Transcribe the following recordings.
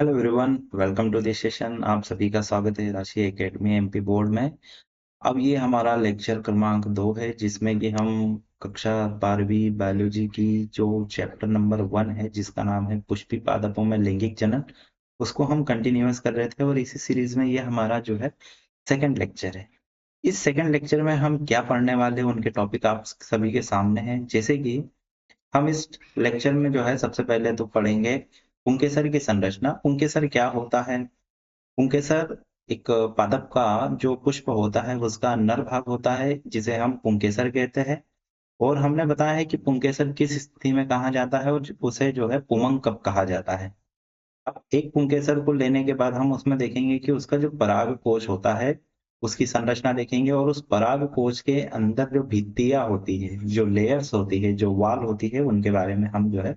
Hello everyone, welcome to this session. आप सभी का स्वागत है राशि एकेडमी एमपी बोर्ड में। अब ये हमारा लेक्चर क्रमांक 2 है, जिसमें कि हम कक्षा 12वीं बायोलॉजी की जो चैप्टर नंबर 1 है, जिसका नाम है पुष्पी पादपों में लैंगिक जनन, उसको हम कंटिन्यूअस कर रहे थे। और इसी सीरीज में ये हमारा जो है सेकंड लेक्चर है। इस सेकंड लेक्चर में हम क्या पढ़ने वाले हैं, उनके टॉपिक आप सभी के सामने हैं। जैसे कि हम इस लेक्चर में जो है सबसे पहले तो पढ़ेंगे पुंकेसर की संरचना। पुंकेसर क्या होता है? पुंकेसर एक पादप का जो पुष्प होता है उसका नर भाग होता है, जिसे हम पुंकेसर कहते हैं। और हमने बताया है कि पुंकेसर किस स्थिति में कहा जाता है और उसे जो है पुमंग कब कहा जाता है। अब एक पुंकेसर को लेने के बाद हम उसमें देखेंगे कि उसका जो पराग कोश होता है उसकी संरचना देखेंगे, और उस पराग कोश के अंदर जो भित्तियां होती है, जो लेयर्स होती है, जो वाल होती है, उनके बारे में हम जो है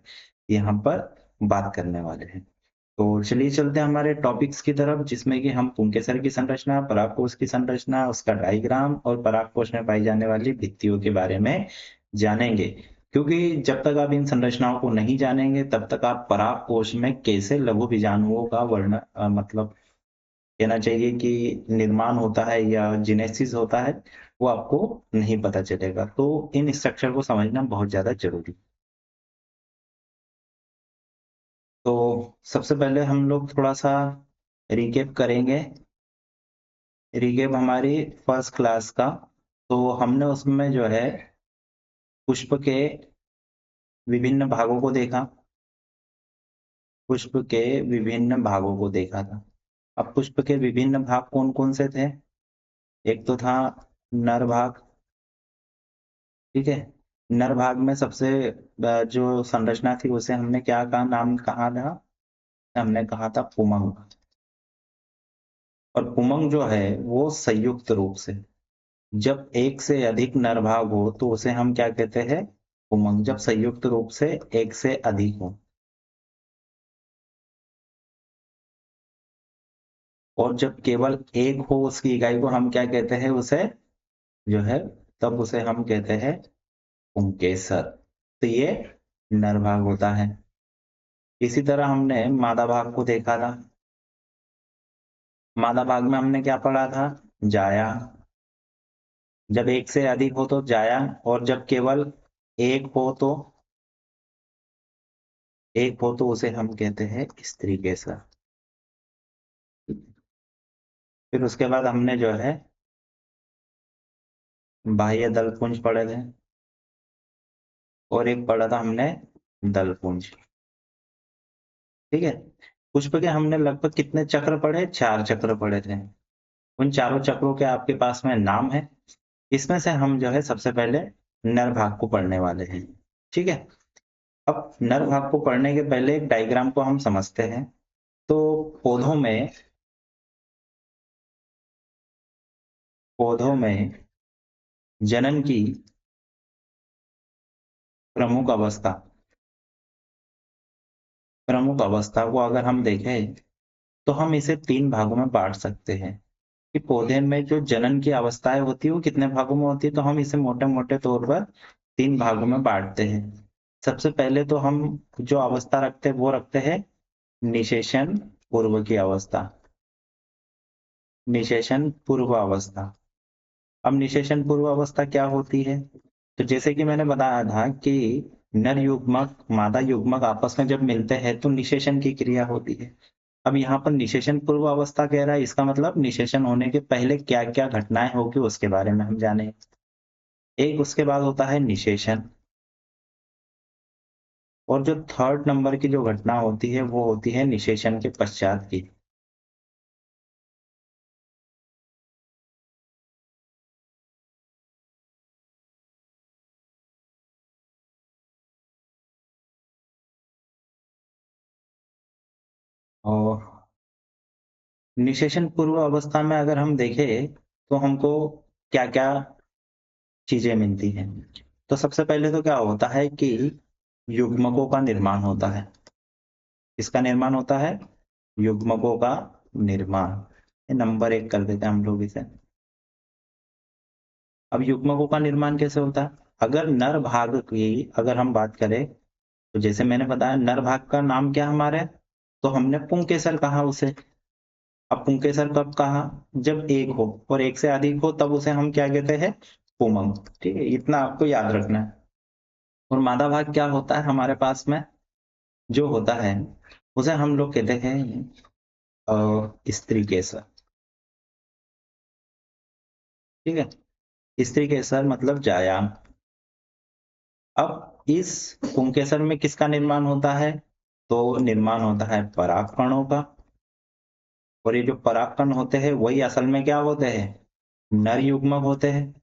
यहाँ पर बात करने वाले हैं। तो चलिए चलते हैं हमारे टॉपिक्स की तरफ, जिसमें कि हम पुंकेसर की संरचना, परागकोश की संरचना, उसका डायग्राम और परागकोश में पाई जाने वाली भित्तियों के बारे में जानेंगे। क्योंकि जब तक आप इन संरचनाओं को नहीं जानेंगे तब तक आप परागकोश में कैसे लघु बीजाणुओं का वर्ण मतलब कहना चाहिए कि निर्माण होता है या जेनेसिस होता है, वो आपको नहीं पता चलेगा। तो इन स्ट्रक्चर को समझना बहुत ज्यादा जरूरी है। तो सबसे पहले हम लोग थोड़ा सा रिकेप करेंगे। रिकेप हमारी फर्स्ट क्लास का। तो हमने उसमें जो है पुष्प के विभिन्न भागों को देखा। पुष्प के विभिन्न भागों को देखा था। अब पुष्प के विभिन्न भाग कौन कौन से थे? एक तो था नर भाग। ठीक है। नर भाग में सबसे जो संरचना थी उसे हमने क्या का नाम कहा था? हमने कहा था पुमंग। और पुमंग जो है वो संयुक्त रूप से, जब एक से अधिक नर भाग हो तो उसे हम क्या कहते हैं? पुमंग। जब संयुक्त रूप से एक से अधिक हो। और जब केवल एक हो उसकी इकाई को हम क्या कहते हैं? उसे जो है, तब उसे हम कहते हैं पुंकेसर। तो ये नर भाग होता है। इसी तरह हमने मादा भाग को देखा था। मादा भाग में हमने क्या पढ़ा था? जाया। जब एक से अधिक हो तो जाया, और जब केवल एक हो तो उसे हम कहते हैं स्त्री केसर। फिर उसके बाद हमने जो है बाह्य दलपुंज पढ़े थे, और एक पढ़ा था हमने दलपुंज। ठीक है। पुष्प के हमने लगभग कितने चक्र पढ़े? 4 चक्र पढ़े थे। उन चारों चक्रों के आपके पास में नाम है। इसमें से हम जो है सबसे पहले नर भाग को पढ़ने वाले हैं। ठीक है। अब नर भाग को पढ़ने के पहले एक डायग्राम को हम समझते हैं। तो पौधों में पौधों में जनन की प्रमुख अवस्था को अगर हम देखें तो हम इसे 3 भागों में बांट सकते हैं। कि पौधे में जो जनन की अवस्थाएं होती है वो कितने भागों में होती है, तो हम इसे मोटे मोटे तौर पर 3 भागों में बांटते हैं। सबसे पहले तो हम जो अवस्था रखते हैं वो रखते हैं निषेचन पूर्व की अवस्था। निषेचन पूर्व अवस्था। अब निषेचन पूर्व अवस्था क्या होती है? तो जैसे कि मैंने बताया था कि नर युग्मक मादा युग्मक आपस में जब मिलते हैं तो निषेचन की क्रिया होती है। अब यहाँ पर निषेचन पूर्व अवस्था कह रहा है, इसका मतलब निषेचन होने के पहले क्या क्या घटनाएं होगी उसके बारे में हम जाने। एक उसके बाद होता है निषेचन। और जो थर्ड नंबर की जो घटना होती है वो होती है निषेचन के पश्चात की। और निषेचन पूर्व अवस्था में अगर हम देखें तो हमको क्या क्या चीजें मिलती हैं। तो सबसे पहले तो क्या होता है कि युग्मकों का निर्माण होता है। किसका निर्माण होता है? युग्मकों का निर्माण। नंबर 1 कर देते हैं हम लोग इसे। अब युग्मकों का निर्माण कैसे होता है? अगर नर भाग की अगर हम बात करें तो जैसे मैंने बताया, नर भाग का नाम क्या हमारे? तो हमने पुंकेसर कहा उसे। अब पुंकेसर कब कहा? जब एक हो और एक से अधिक हो तब उसे हम क्या कहते हैं? पुमंग। ठीक है, इतना आपको याद रखना है। और मादा भाग क्या होता है हमारे पास में? जो होता है उसे हम लोग कहते हैं स्त्री केसर। ठीक है, स्त्री केसर मतलब जायान। अब इस पुंकेसर में किसका निर्माण होता है? तो निर्माण होता है परागकणों का। और ये जो परागकण होते हैं वही असल में क्या होते हैं? नर युग्मक होते हैं।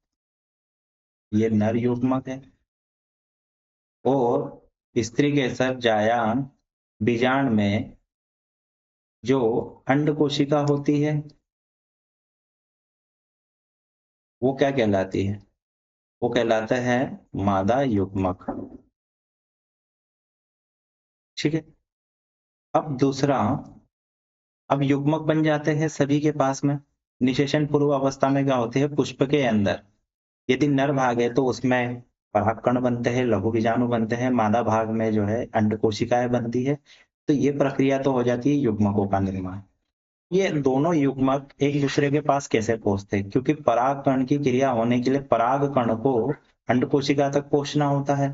ये नर युग्मक है। और स्त्री केसर जायान बीजांड में जो अंड कोशिका होती है वो क्या कहलाती है? वो कहलाता है मादा युग्मक। ठीक है। अब दूसरा, अब युग्मक बन जाते हैं सभी के पास में। निषेचन पूर्व अवस्था में क्या होते हैं? पुष्प के अंदर यदि नर भाग है तो उसमें परागकण बनते हैं, लघु बीजाणु बनते हैं। मादा भाग में जो है अंड कोशिकाएं बनती है। तो ये प्रक्रिया तो हो जाती है युग्मकों का निर्माण। ये दोनों युग्मक एक दूसरे के पास कैसे पहुंचते हैं? क्योंकि परागकण की क्रिया होने के लिए परागकण को अंड कोशिका तक पहुंचना होता है।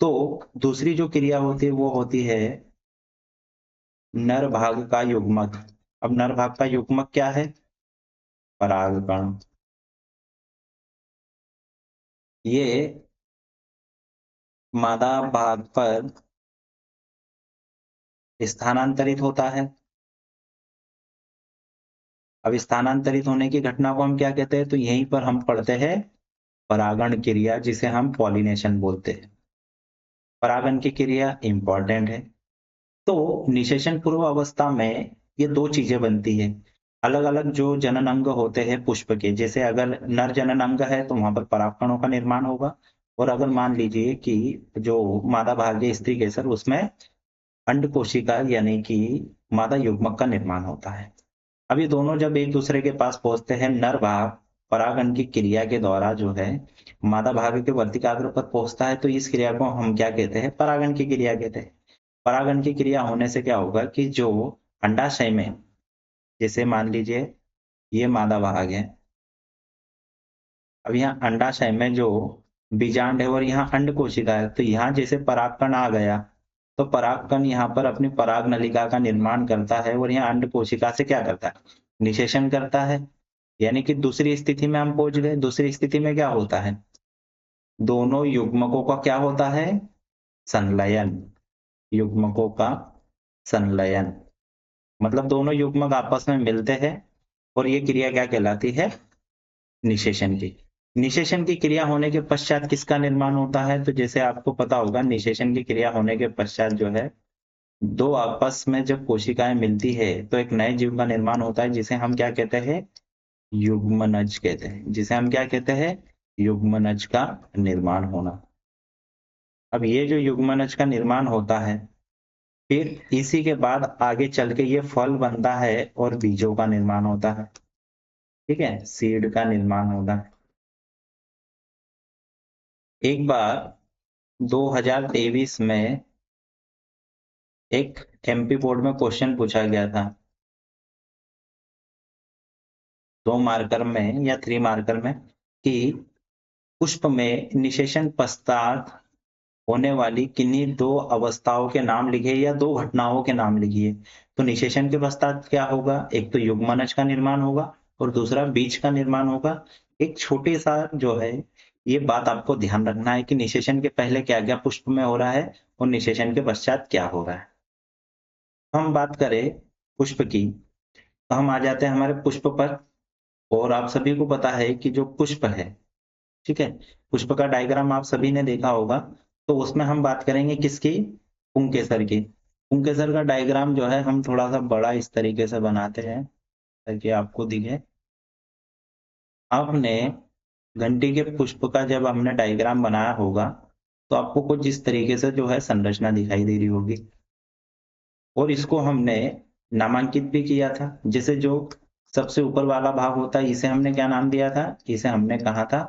तो दूसरी जो क्रिया होती है वो होती है नर भाग का युग्मक। अब नर भाग का युग्मक क्या है? परागकण। ये मादा भाग पर स्थानांतरित होता है। अब स्थानांतरित होने की घटना को हम क्या कहते हैं? तो यहीं पर हम पढ़ते हैं परागण क्रिया, जिसे हम पॉलिनेशन बोलते हैं। परागण की क्रिया इंपॉर्टेंट है। तो निषेचन पूर्व अवस्था में ये दो चीजें बनती है। अलग अलग जो जनन अंग होते हैं पुष्प के, जैसे अगर नर जनन अंग है तो वहां पर परागकणों का निर्माण होगा। और अगर मान लीजिए कि जो मादा भाग है स्त्री केसर, उसमें अंड कोशिका यानी कि मादा युग्मक का निर्माण होता है। अब ये दोनों जब एक दूसरे के पास पहुंचते हैं, नर भाग परागण की क्रिया के द्वारा जो है मादा भाग के वर्तिकाग्र पर पहुंचता है, तो इस क्रिया को हम क्या कहते हैं? परागण की क्रिया कहते हैं। परागण की क्रिया होने से क्या होगा कि जो अंडाशय में, जैसे मान लीजिए ये मादा भाग है, अब यहाँ अंडाशय में जो बीजांड है और यहाँ अंड कोशिका है, तो यहाँ जैसे परागकण आ गया तो परागकण यहाँ पर अपनी पराग नलिका का निर्माण करता है और यहाँ अंड कोशिका से क्या करता है? निषेचन करता है। यानी कि दूसरी स्थिति में हम पहुंच गए। दूसरी स्थिति में क्या होता है? दोनों युग्मकों का क्या होता है? संलयन। युग्मकों का संलयन मतलब दोनों युग्मक आपस में मिलते हैं और ये क्रिया क्या कहलाती है? निषेचन की। निषेचन की क्रिया होने के पश्चात किसका निर्माण होता है? तो जैसे आपको पता होगा, निषेचन की क्रिया होने के पश्चात जो है दो आपस में जब कोशिकाएं मिलती है तो एक नए जीव का निर्माण होता है, जिसे हम क्या कहते हैं? युग्मनज कहते हैं। जिसे हम क्या कहते हैं? युग्मनज का निर्माण होना। अब ये जो युग्मनज का निर्माण होता है, फिर इसी के बाद आगे चल के ये फल बनता है और बीजों का निर्माण होता है। ठीक है, सीड का निर्माण होता है। एक बार 2023 में एक एमपी बोर्ड में क्वेश्चन पूछा गया था, 2 मार्कर में या 3 मार्कर में, कि पुष्प में निषेचन पश्चात होने वाली किन्हीं दो अवस्थाओं के नाम लिखिए या दो घटनाओं के नाम लिखिए। तो निषेचन के पश्चात क्या होगा? एक तो युग्मनज का निर्माण होगा और दूसरा बीज का निर्माण होगा। एक छोटी सा जो है ये बात आपको ध्यान रखना है कि निषेचन के पहले क्या क्या पुष्प में हो रहा है और निषेचन के पश्चात क्या हो रहा है। हम बात करें पुष्प की तो हम आ जाते हैं हमारे पुष्प पर। और आप सभी को पता है कि जो पुष्प है, ठीक है, पुष्प का डायग्राम आप सभी ने देखा होगा। तो उसमें हम बात करेंगे किसकी? पुंकेसर की। पुंकेसर का डायग्राम जो है हम थोड़ा सा बड़ा इस तरीके से बनाते हैं ताकि आपको दिखे। आपने घंटी के पुष्प का जब हमने डायग्राम बनाया होगा तो आपको कुछ इस तरीके से जो है संरचना दिखाई दे रही होगी। और इसको हमने नामांकित भी किया था। जैसे जो सबसे ऊपर वाला भाग होता है इसे हमने क्या नाम दिया था? इसे हमने कहा था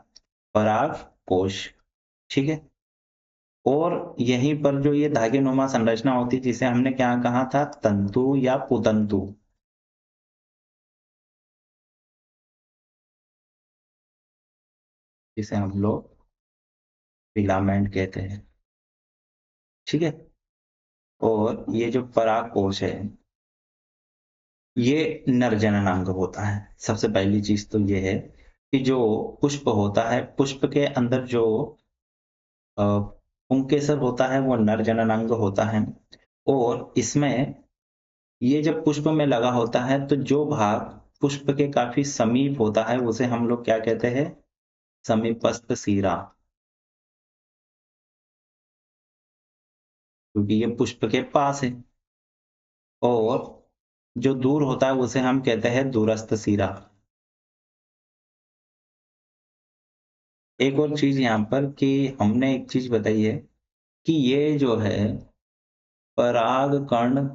पराग कोश। ठीक है। और यहीं पर जो ये धागे नुमा संरचना होती है जिसे हमने क्या कहा था, तंतु या पुतंतु, जिसे हम लोग फिलामेंट कहते हैं। ठीक है। और ये जो परागकोश है ये नर जननांग होता है। सबसे पहली चीज तो ये है कि जो पुष्प होता है, पुष्प के अंदर जो पुंकेसर होता है वो नर जननांग होता है। और इसमें ये जब पुष्प में लगा होता है तो जो भाग पुष्प के काफी समीप होता है उसे हम लोग क्या कहते हैं, समीपस्थ सीरा, क्योंकि ये पुष्प के पास है। और जो दूर होता है उसे हम कहते हैं दूरस्थ सीरा। एक और चीज यहाँ पर कि हमने एक चीज बताई है कि ये जो है पराग कण,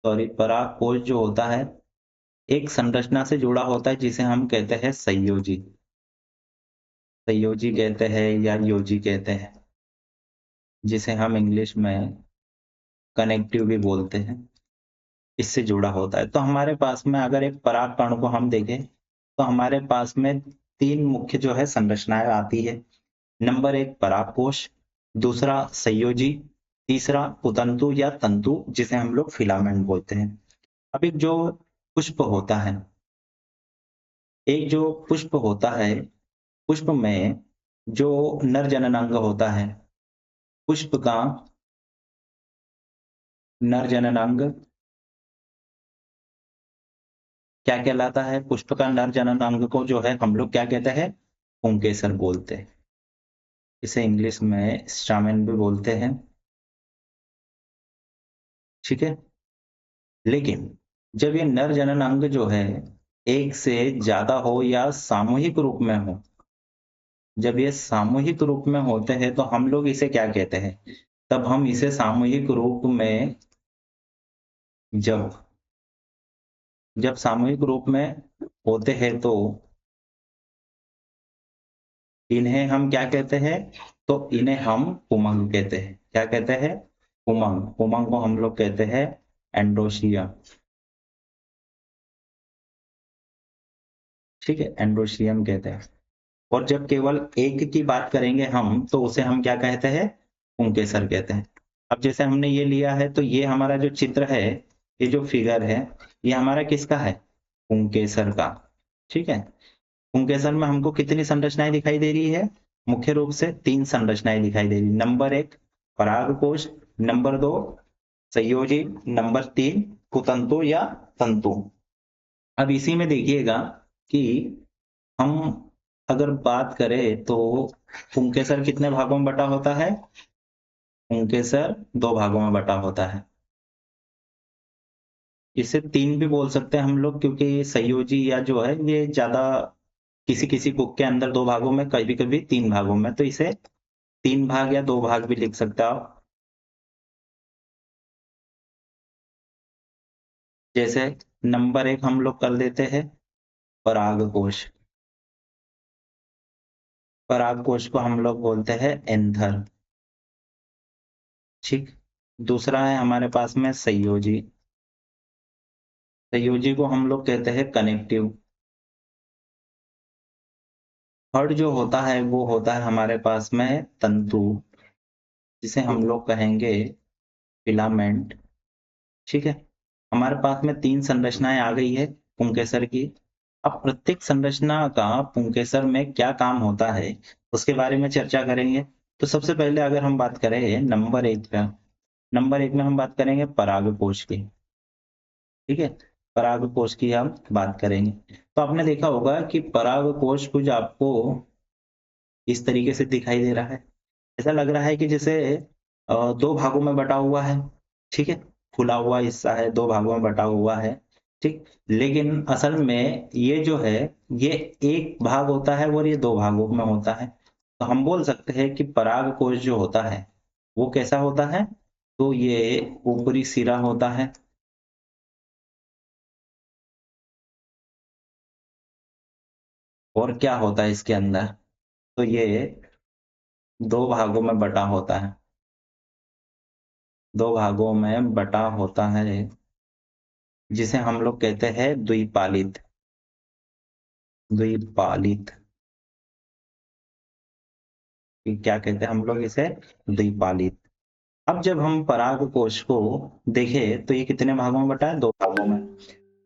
सॉरी पराग कोश जो होता है एक संरचना से जुड़ा होता है जिसे हम कहते हैं संयोजी। संयोजी कहते हैं या योजी कहते हैं, जिसे हम इंग्लिश में कनेक्टिव भी बोलते हैं। इससे जुड़ा होता है। तो हमारे पास में अगर एक पराग कण को हम देखें तो हमारे पास में तीन मुख्य जो है संरचनाएं आती है। नंबर एक परागकोश, दूसरा संयोजी, तीसरा उतंतु या तंतु जिसे हम लोग फिलामेंट बोलते हैं। अब एक जो पुष्प होता है, एक जो पुष्प होता है, पुष्प में जो नर जननांग होता है, पुष्प का नर जननांग क्या कहलाता है, पुष्प का नर जननांग को जो है हम लोग क्या कहते हैं, पुंकेसर बोलते हैं। इसे इंग्लिश में स्टामेन भी बोलते हैं। ठीक है। लेकिन जब ये नर जननांग जो है एक से ज्यादा हो या सामूहिक रूप में हो, जब ये सामूहिक रूप में होते हैं तो हम लोग इसे क्या कहते हैं, तब हम इसे सामूहिक रूप में जब जब सामूहिक रूप में होते हैं तो इन्हें हम क्या कहते हैं, तो इन्हें हम उमंग कहते हैं। क्या कहते हैं, उमंग। उमंग को हम लोग कहते हैं एंड्रोशिया। ठीक है, एंड्रोशियम कहते हैं। और जब केवल एक की बात करेंगे हम तो उसे हम क्या कहते हैं, पुंकेसर कहते हैं। अब जैसे हमने ये लिया है तो ये हमारा जो चित्र है, ये जो फिगर है, ये हमारा किसका है, पुंकेसर का। ठीक है। पुंकेसर में हमको कितनी संरचनाएं दिखाई दे रही है, मुख्य रूप से तीन संरचनाएं दिखाई दे रही। नंबर एक परागकोश, नंबर दो संयोजी, नंबर तीन कुतंतु या तंतु। अब इसी में देखिएगा कि हम अगर बात करें तो पुंकेसर कितने भागों में बटा होता है, पुंकेसर दो भागों में बटा होता है। इसे तीन भी बोल सकते हैं हम लोग क्योंकि संयोजी या जो है ये ज्यादा किसी किसी बुक के अंदर दो भागों में, कभी कभी तीन भागों में, तो इसे तीन भाग या दो भाग भी लिख सकते हो आप। जैसे नंबर एक हम लोग कर देते हैं परागकोश। परागकोश को हम लोग बोलते हैं एंथर। ठीक। दूसरा है हमारे पास में संयोजी। संयोजी को हम लोग कहते हैं कनेक्टिव। थर्ड जो होता है वो होता है हमारे पास में तंतु, जिसे हम लोग कहेंगे फिलामेंट। ठीक है। हमारे पास में तीन संरचनाएं आ गई है पुंकेसर की। अब प्रत्येक संरचना का पुंकेसर में क्या काम होता है उसके बारे में चर्चा करेंगे। तो सबसे पहले अगर हम बात करें नंबर एक का, नंबर एक में हम बात करेंगे परागकोश की। ठीक है। परागकोश की हम बात करेंगे। तो आपने देखा होगा कि परागकोश कुछ आपको इस तरीके से दिखाई दे रहा है। ऐसा लग रहा है कि जैसे दो भागों में बटा हुआ है। ठीक है। खुला हुआ हिस्सा है, दो भागों में बटा हुआ है। ठीक। लेकिन असल में ये जो है ये एक भाग होता है और ये दो भागों में होता है। तो हम बोल सकते हैं कि परागकोश जो होता है वो कैसा होता है, तो ये ऊपरी सिरा होता है। और क्या होता है इसके अंदर, तो ये दो भागों में बटा होता है। दो भागों में बटा होता है, जिसे हम लोग कहते हैं द्विपालित। द्विपालित क्या कहते हैं हम लोग इसे? द्विपालित। अब जब हम पराग कोश को देखें तो ये कितने भागों में बटा है? दो भागों में।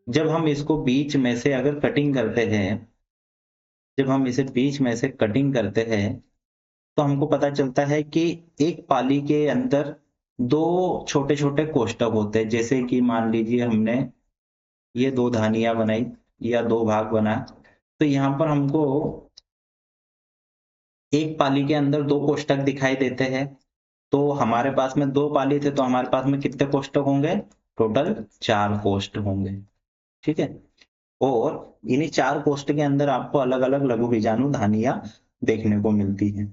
जब हम इसको बीच में से अगर कटिंग करते हैं, जब हम इसे बीच में से कटिंग करते हैं तो हमको पता चलता है कि एक पाली के अंदर दो छोटे छोटे कोष्ठक होते हैं। जैसे कि मान लीजिए हमने ये दो धानियां बनाई या दो भाग बना, तो यहाँ पर हमको एक पाली के अंदर दो कोष्ठक दिखाई देते हैं। तो हमारे पास में दो पाली थे तो हमारे पास में कितने कोष्ठक होंगे? टोटल 4 कोष्ठ होंगे। ठीक है। और इन्हीं 4 कोष्ठ के अंदर आपको अलग अलग लघु बीजाणु धानियां देखने को मिलती हैं।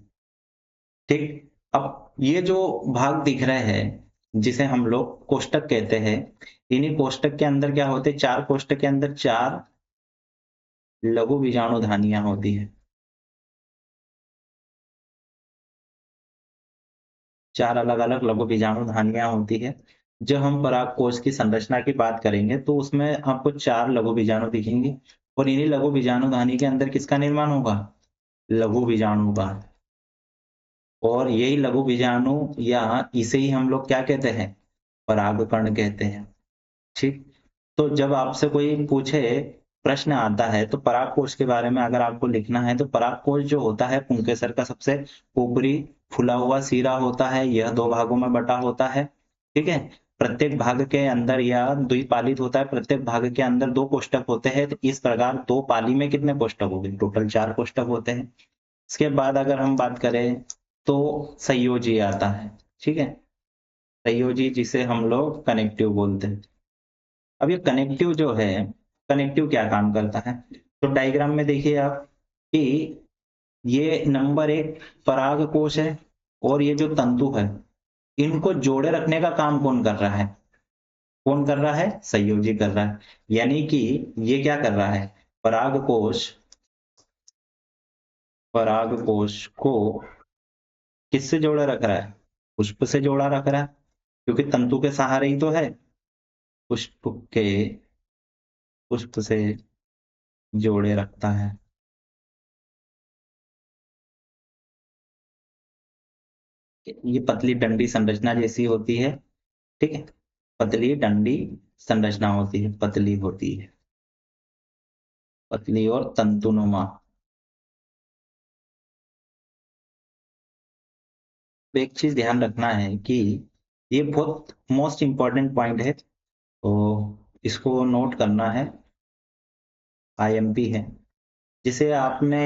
ठीक। अब ये जो भाग दिख रहे हैं जिसे हम लोग कोष्ठक कहते हैं, इन्हीं कोष्ठक के अंदर क्या होते हैं? 4 कोष्ठक के अंदर 4 लघु बीजाणु धानियां होती है। 4 अलग अलग लघु बीजाणु धानियां होती है। जब हम पराग कोश की संरचना की बात करेंगे तो उसमें आपको 4 लघु बीजाणु दिखेंगे और इन्हीं लघु बीजाणु धानी के अंदर किसका निर्माण होगा? लघु बीजाणु का। और यही लघु बीजाणु या इसे ही हम लोग क्या कहते हैं? परागकण कहते हैं। ठीक। तो जब आपसे कोई पूछे, प्रश्न आता है तो परागकोश के बारे में अगर आपको लिखना है तो परागकोश जो होता है पुंकेसर का सबसे ऊपरी फुला हुआ सिरा होता है। यह दो भागों में बटा होता है। ठीक है। प्रत्येक भाग के अंदर यह द्विपालित होता है। प्रत्येक भाग के अंदर दो कोष्ठक होते हैं। तो इस प्रकार दो पाली में कितने कोष्ठक हो गए? टोटल 4 कोष्ठक होते हैं। इसके बाद अगर हम बात करें तो संयोजी आता है। ठीक है। संयोजी जिसे हम लोग कनेक्टिव बोलते हैं। अब ये कनेक्टिव जो है, कनेक्टिव क्या काम करता है? तो डायग्राम में देखिए आप कि ये नंबर 1 पराग कोश है और ये जो तंतु है, इनको जोड़े रखने का काम कौन कर रहा है? कौन कर रहा है? संयोजी कर रहा है। यानी कि ये क्या कर रहा है? पराग कोश को किससे जोड़े रख रहा है? पुष्प से जोड़ा रख रहा है, क्योंकि तंतु के सहारे ही तो है। पुष्प के पुष्प से जोड़े रखता है। ये पतली डंडी संरचना जैसी होती है। ठीक है। पतली डंडी संरचना होती है, पतली होती है, पतली और तंतुनुमा। एक चीज ध्यान रखना है कि ये बहुत मोस्ट इंपॉर्टेंट पॉइंट है, तो इसको नोट करना है। आईएमपी है, जिसे आपने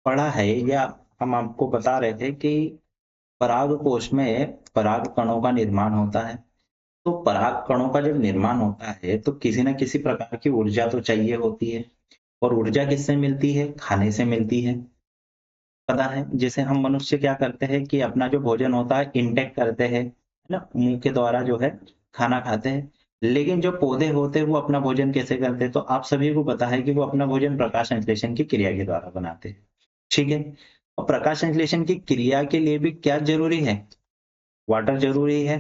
पढ़ा है या हम आपको बता रहे थे कि पराग कोश में पराग कणों का निर्माण होता है। तो पराग कणों का जब निर्माण होता है तो किसी न किसी प्रकार की ऊर्जा तो चाहिए होती है। और ऊर्जा किससे मिलती है? खाने से मिलती है। पता है, जैसे हम मनुष्य क्या करते हैं कि अपना जो भोजन होता है इंटेक करते हैं, है ना, मुंह के द्वारा जो है खाना खाते हैं। लेकिन जो पौधे होते हैं वो अपना भोजन कैसे करते हैं? तो आप सभी को पता है कि वो अपना भोजन प्रकाश संश्लेषण की क्रिया के द्वारा बनाते हैं। ठीक है। और प्रकाश संश्लेषण की क्रिया के लिए भी क्या जरूरी है? वाटर जरूरी है।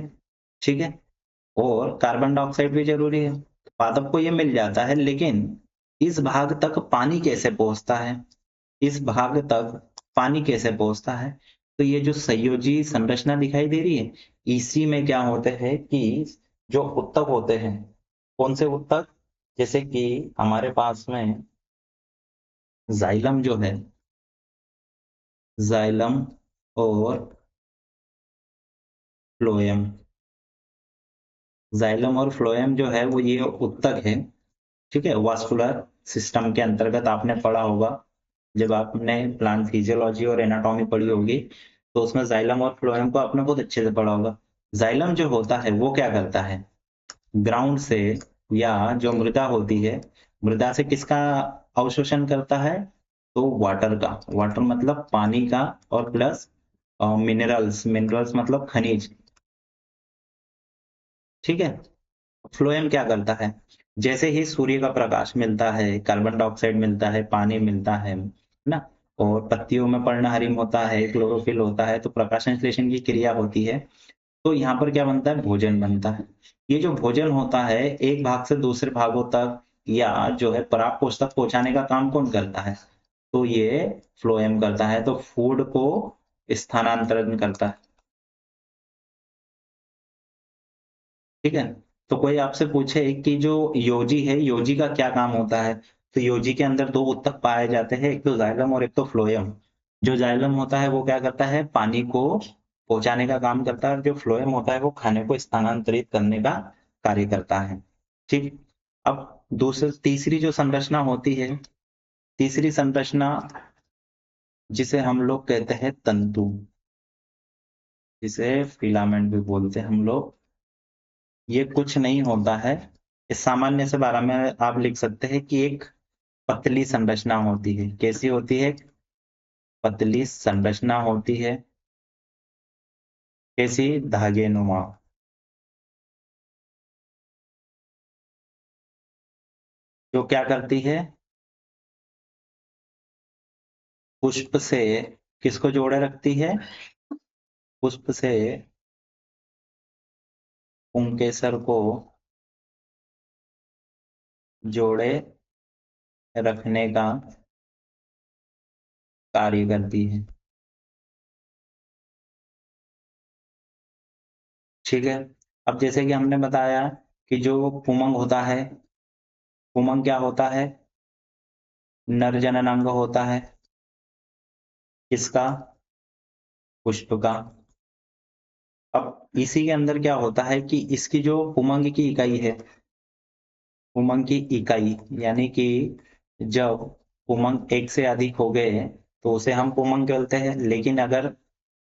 ठीक है। और कार्बन डाइऑक्साइड भी जरूरी है। पादप को ये मिल जाता है, लेकिन इस भाग तक पानी कैसे पहुंचता है? इस भाग तक पानी कैसे पहुंचता है? तो ये जो संयोजी संरचना दिखाई दे रही है, इसी में क्या होते हैं कि जो उत्तक होते हैं, कौन से उत्तक? जैसे कि हमारे पास में जाइलम जो है, जाइलम और फ्लोएम। जाइलम और फ्लोएम जो है वो ये उत्तक है। ठीक है। वास्कुलर सिस्टम के अंतर्गत आपने पढ़ा होगा, जब आपने प्लांट फिजियोलॉजी और एनाटॉमी पढ़ी होगी तो उसमें जाइलम और फ्लोएम को आपने बहुत अच्छे से पढ़ा होगा। जाइलम जो होता है वो क्या करता है? ग्राउंड से या जो मृदा होती है, मृदा से किसका अवशोषण करता है? तो वाटर का। वाटर मतलब पानी का, और प्लस मिनरल्स। मिनरल्स मतलब खनिज। ठीक है। फ्लोएम क्या करता है? जैसे ही सूर्य का प्रकाश मिलता है, कार्बन डाइऑक्साइड मिलता है, पानी मिलता है ना, और पत्तियों में पर्णहरिम होता है, क्लोरोफिल होता है, तो प्रकाश संश्लेषण की क्रिया होती है। तो यहाँ पर क्या बनता है, भोजन बनता है। ये जो भोजन होता है एक भाग से दूसरे भागों तक या जो है पराग कोष तक पहुंचाने का काम कौन करता है, तो ये फ्लोएम करता है। तो फूड को स्थानांतरण करता है, ठीक है। तो कोई आपसे पूछे कि जो योजी है, योजी का क्या काम होता है, तो योजी के अंदर दो ऊतक पाए जाते हैं, एक तो जाइलम और एक तो फ्लोएम। जो जाइलम होता है वो क्या करता है, पानी को पहुंचाने का काम करता है, और जो फ्लोएम होता है वो खाने को स्थानांतरित करने का कार्य करता है, ठीक। अब दूसरी तीसरी जो संरचना होती है, तीसरी संरचना जिसे हम लोग कहते हैं तंतु, जिसे फिलामेंट भी बोलते हैं हम लोग। ये कुछ नहीं होता है, इस सामान्य से बारे में आप लिख सकते हैं कि एक पतली संरचना होती है। कैसी होती है, पतली संरचना होती है। कैसी, धागे नुमा। जो क्या करती है, पुष्प से किसको जोड़े रखती है, पुष्प से पुंकेसर को जोड़े रखने का कार्य करती है, ठीक है। अब जैसे कि हमने बताया कि जो पुमंग होता है, पुमंग क्या होता है, नर जननांग होता है, किसका, पुष्प का। अब इसी के अंदर क्या होता है कि इसकी जो पुमंग की इकाई है, पुमंग की इकाई यानी कि जब पुमंग एक से अधिक हो गए तो उसे हम पुमंग कहते हैं, लेकिन अगर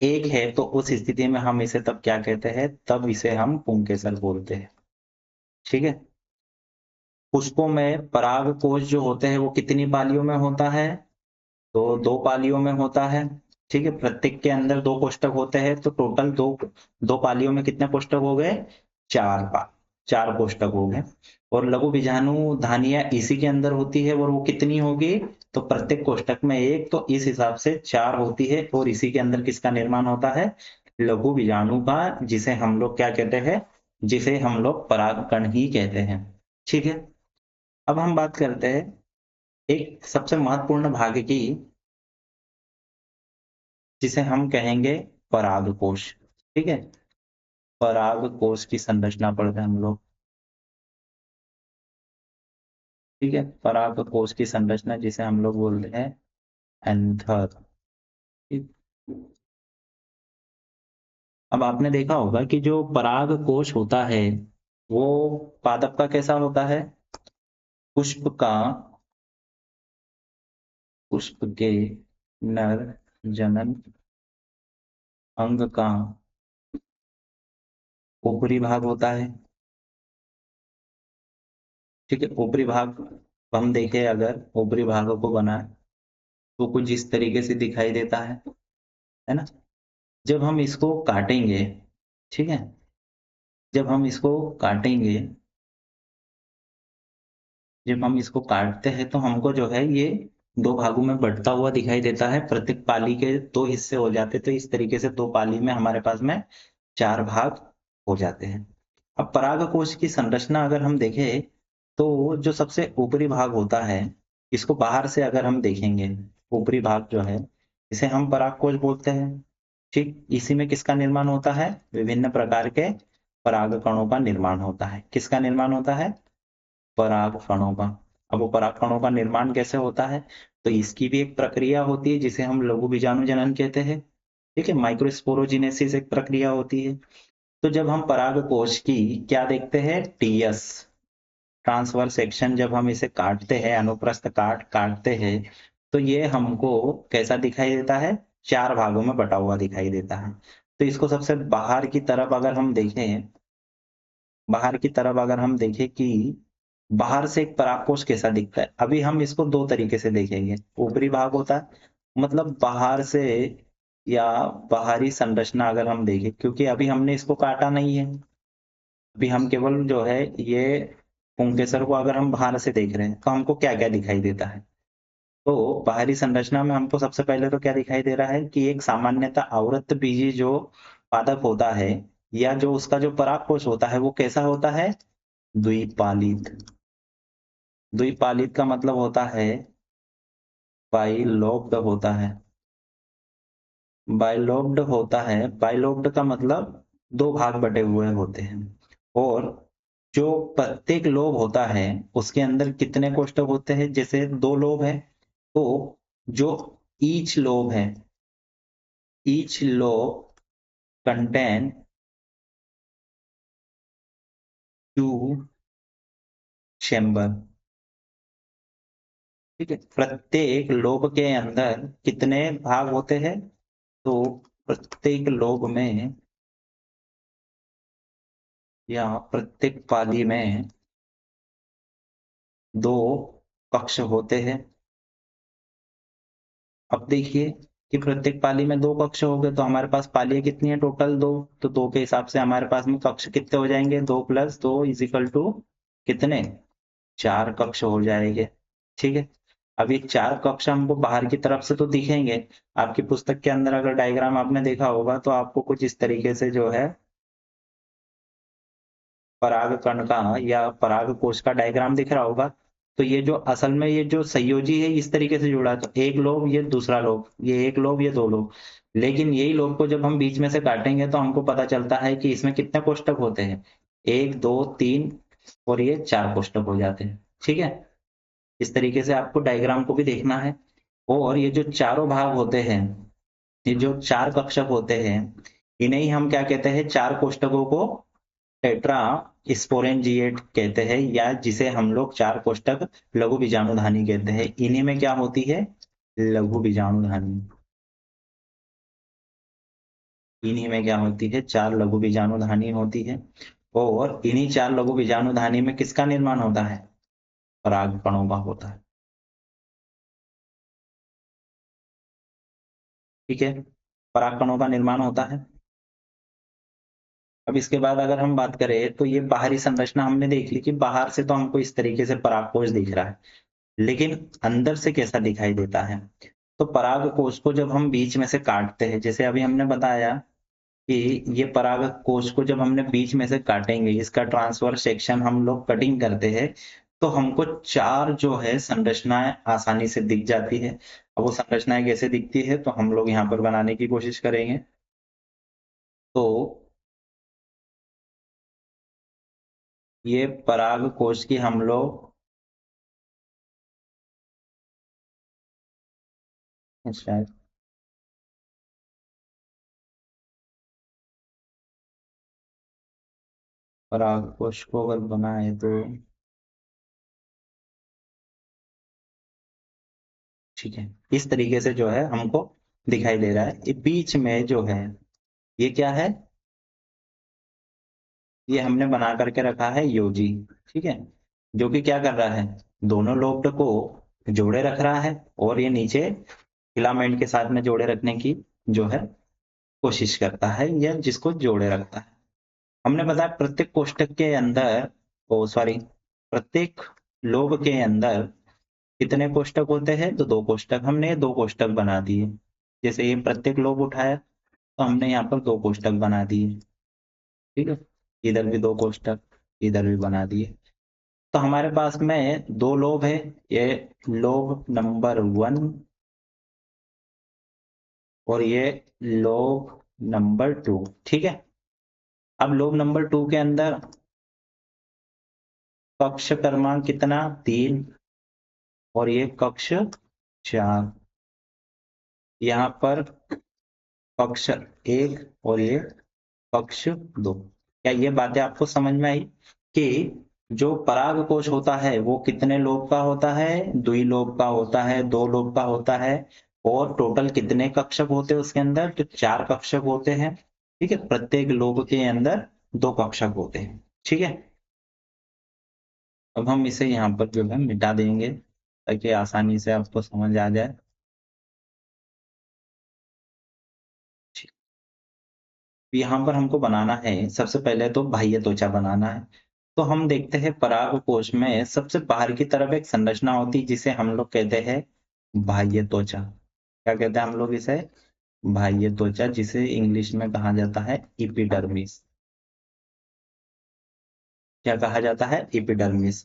एक है तो उस स्थिति में हम इसे तब क्या कहते हैं, तब इसे हम पुंकेसर बोलते हैं, ठीक है। पुष्पों में पराग कोश जो होते हैं वो कितनी पालियों में होता है, तो दो पालियों में होता है, ठीक है। प्रत्येक के अंदर दो कोष्ठक होते हैं, तो टोटल दो दो पालियों में कितने कोष्ठक हो गए, चार कोष्ठक हो गए। और लघु बीजाणु धानियां इसी के अंदर होती है, और वो कितनी होगी, तो प्रत्येक कोष्ठक में एक, तो इस हिसाब से चार होती है। और इसी के अंदर किसका निर्माण होता है, लघु बीजाणु का, जिसे हम लोग क्या कहते हैं, जिसे हम लोग परागकण ही कहते हैं, ठीक है। अब हम बात करते हैं एक सबसे महत्वपूर्ण भाग की, जिसे हम कहेंगे परागकोश, ठीक है। परागकोश की संरचना पढ़ते हैं हम लोग, ठीक है। परागकोश की संरचना जिसे हम लोग बोलते हैं एंथर, ठीक। अब आपने देखा होगा कि जो परागकोश होता है वो पादप का कैसा होता है, पुष्प का, पुष्प के नर जनन अंग का ऊपरी भाग होता है, ठीक है। ऊपरी भाग हम देखें, अगर ऊपरी भागों को बनाए तो कुछ इस तरीके से दिखाई देता है ना। जब हम इसको काटेंगे, ठीक है, जब हम इसको काटेंगे, जब हम इसको काटते हैं तो हमको जो है ये दो भागों में बढ़ता हुआ दिखाई देता है। प्रत्येक पाली के दो हिस्से हो जाते, तो इस तरीके से दो पाली में हमारे पास में चार भाग हो जाते हैं। अब परागकोश की संरचना अगर हम देखें तो जो सबसे ऊपरी भाग होता है, इसको बाहर से अगर हम देखेंगे, ऊपरी भाग जो है इसे हम परागकोश बोलते हैं, ठीक। इसी में किसका निर्माण होता है, विभिन्न प्रकार के पराग कणों का निर्माण होता है। किसका निर्माण होता है, पराग कणों का। अब वो पराग कणों का निर्माण कैसे होता है, तो इसकी भी एक प्रक्रिया होती है जिसे हम लघु बीजाणु जनन कहते हैं, ठीक है। माइक्रोस्पोरोजिनेसिस एक प्रक्रिया होती है। तो जब हम परागकोश की क्या देखते हैं, टीएस, ट्रांसवर्स सेक्शन, जब हम इसे काटते हैं, अनुप्रस्थ काटते हैं, तो ये हमको कैसा दिखाई देता है, चार भागों में बटा हुआ दिखाई देता है। तो इसको सबसे बाहर की तरफ अगर हम देखें, बाहर की तरफ अगर हम देखें कि बाहर से एक परागकोश कैसा दिखता है, अभी हम इसको दो तरीके से देखेंगे। ऊपरी भाग होता है, मतलब बाहर से, या बाहरी संरचना अगर हम देखें, क्योंकि अभी हमने इसको काटा नहीं है, अभी हम केवल जो है ये पुंकेसर को अगर हम बाहर से देख रहे हैं तो हमको क्या क्या दिखाई देता है, तो बाहरी संरचना में हमको सबसे पहले तो क्या दिखाई दे रहा है कि एक सामान्यतः आवृत्त बीजी जो पादप होता है, या जो उसका जो परागकोश होता है वो कैसा होता है? द्विपालित। द्विपालित का मतलब होता है बाइलोब्ड होता है। बाइलोब्ड होता है, बाइलोब्ड का मतलब दो भाग बटे हुए होते हैं। और जो प्रत्येक लोब होता है उसके अंदर कितने कोष्ठक होते हैं? जैसे दो लोब है तो जो ईच लोब है, each lobe contain two chamber. ठीक है, प्रत्येक लोब के अंदर कितने भाग होते हैं? तो प्रत्येक लोब में या प्रत्येक पाली में दो कक्ष होते हैं। अब देखिए कि प्रत्येक पाली में दो कक्ष हो गए तो हमारे पास पालियां कितनी है? टोटल दो। तो दो के हिसाब से हमारे पास में कक्ष कितने हो जाएंगे? 2 + 2 = कितने? 4 कक्ष हो जाएंगे। ठीक है, अब ये 4 कक्ष हमको बाहर की तरफ से तो दिखेंगे। आपकी पुस्तक के अंदर अगर डायग्राम आपने देखा होगा तो आपको कुछ इस तरीके से जो है पराग कण का या पराग कोश का डायग्राम दिख रहा होगा। तो ये जो असल में ये जो संयोजी है इस तरीके से जुड़ा है, तो एक लोब ये दूसरा लोब, ये एक लोब ये दो लोब। लेकिन यही लोब को जब हम बीच में से काटेंगे तो हमको पता चलता है कि इसमें कितने कोष्ठक होते हैं? 1 2 3 और ये 4 कोष्ठक हो जाते हैं। ठीक है, इस तरीके से आपको डायग्राम को भी देखना है। और ये जो चारों भाग होते हैं, ये जो 4 कक्षक होते हैं, इन्हें ही हम क्या कहते हैं? 4 कोष्ठकों को टेट्रा स्पोरेंजिएट कहते हैं, या जिसे हम लोग 4 कोष्ठक लघु बीजाणुधानी कहते हैं। इन्हीं में क्या होती है? लघु बीजाणुधानी। इन्हीं में क्या होती है? 4 लघु बीजाणुधानी होती है। और इन्हीं 4 लघु बीजाणुधानी में किसका निर्माण होता है? परागकणों का होता है। ठीक है, परागकणों का निर्माण होता है। अब इसके बाद अगर हम बात करें तो ये बाहरी संरचना हमने देख ली कि बाहर से तो हमको इस तरीके से परागकोश दिख रहा है, लेकिन अंदर से कैसा दिखाई देता है? तो पराग कोश को जब हम बीच में से काटते हैं, जैसे अभी हमने बताया कि ये पराग कोश को जब हमने बीच में से काटेंगे, इसका ट्रांसफर सेक्शन हम लोग कटिंग करते हैं, तो हमको 4 जो है संरचनाएं आसानी से दिख जाती है। अब वो संरचनाएं कैसे दिखती है तो हम लोग यहाँ पर बनाने की कोशिश करेंगे। तो ये पराग कोश की हम लोग शायद पराग कोश को अगर बनाए तो ठीक है, इस तरीके से जो है हमको दिखाई दे रहा है। ये बीच में जो है ये क्या है? ये हमने बना करके रखा है योजी। ठीक है, जो कि क्या कर रहा है? दोनों लोब को जोड़े रख रहा है और ये नीचे फिलामेंट के साथ में जोड़े रखने की जो है कोशिश करता है, या जिसको जोड़े रखता है। हमने बताया प्रत्येक कोष्ठक के अंदर, ओ सॉरी, प्रत्येक लोब के अंदर कितने कोष्ठक होते हैं? तो 2 कोष्ठक। हमने ये 2 कोष्ठक बना दिए। जैसे ये प्रत्येक लोब उठाया तो हमने यहाँ पर 2 कोष्ठक बना दिए। ठीक है, इधर भी 2 कोष्ठक, इधर भी बना दिए। तो हमारे पास में 2 लोब है, ये लोब नंबर 1 और ये लोब नंबर 2। ठीक है, अब लोब नंबर 2 के अंदर कक्ष क्रमांक कितना? 3 और ये कक्ष 4। यहाँ पर कक्ष 1 और ये कक्ष 2। क्या ये बातें आपको समझ में आई कि जो पराग कोश होता है वो कितने लोब का होता है? द्विलोब का होता है, 2 लोब का होता है। और टोटल कितने कक्षक होते हैं उसके अंदर? तो 4 कक्षक होते हैं। ठीक है, प्रत्येक लोब के अंदर 2 कक्षक होते हैं। ठीक है, अब हम इसे यहाँ पर जो है मिटा देंगे ताकि आसानी से आपको समझ आ जाए। यहाँ पर हमको बनाना है, सबसे पहले तो बाह्य त्वचा बनाना है। तो हम देखते हैं पराग कोश में सबसे बाहर की तरफ एक संरचना होती है जिसे हम लोग कहते हैं बाह्य त्वचा। क्या कहते हैं हम लोग इसे? बाह्य त्वचा, जिसे इंग्लिश में कहा जाता है इपिडर्मिस। क्या कहा जाता है? एपिडर्मिस।